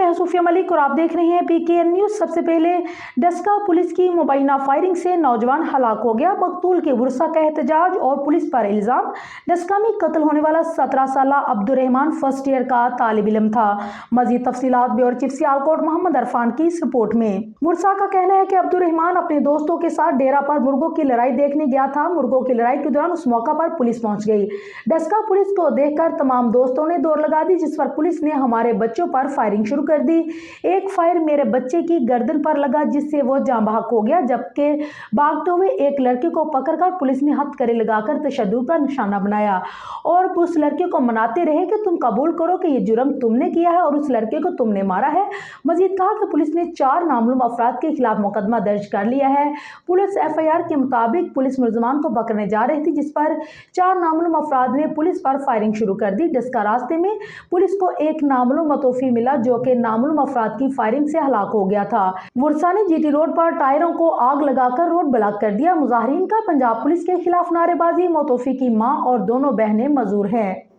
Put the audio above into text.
मैं सूफिया मलिक और आप देख रहे हैं PKN न्यूज। सबसे पहले डस्का पुलिस की मुबैना फायरिंग से नौजवान हलाक हो गया। मकतूल के वर्सा का एहतजाज और पुलिस पर इल्जाम। डस्का में कत्ल होने वाला 17 साला अब्दुर्रहमान फर्स्ट ईयर का तालिब इल्म था। मजीद तफसीलात ब्यूरो चीफ सियालकोट मोहम्मद अरफान की इस रिपोर्ट में। वर्सा का कहना है कि अब्दुर्रहमान अपने दोस्तों के साथ डेरा पर मुर्गों की लड़ाई देखने गया था। मुर्गों की लड़ाई के दौरान उस मौका पर पुलिस पहुंच गई। डस्का पुलिस को देखकर तमाम दोस्तों ने दौड़ लगा दी, जिस पर पुलिस ने हमारे बच्चों पर फायरिंग शुरू कर दी। एक फायर मेरे बच्चे की गर्दन पर लगा, जिससे वो जान बहक हो गया, जबकि भागते हुए एक लड़के को पकड़कर पुलिस ने हथकड़ी लगाकर तशद्दुद का निशाना बनाया और उस लड़के को मनाते रहे कि तुम कबूल करो कि ये जुर्म तुमने किया है और उस लड़के को तुमने मारा है। मजीद कहा कि पुलिस ने 4 नामालूम अफराद के खिलाफ मुकदमा दर्ज कर लिया है। पुलिस FIR के मुताबिक पुलिस मुलजमान को पकड़ने जा रही थी, जिस पर 4 नामालूम अफराद ने पुलिस पर फायरिंग शुरू कर दी। डस्का रास्ते में पुलिस को एक नामालूम मतोफी मिला, जो कि नामालूम अफराद की फायरिंग से हलाक हो गया था। वर्सा ने GT रोड पर टायरों को आग लगाकर रोड ब्लॉक कर दिया। मुजाहिरीन का पंजाब पुलिस के खिलाफ नारेबाजी। मतोफी की मां और दोनों बहनें मजूर हैं।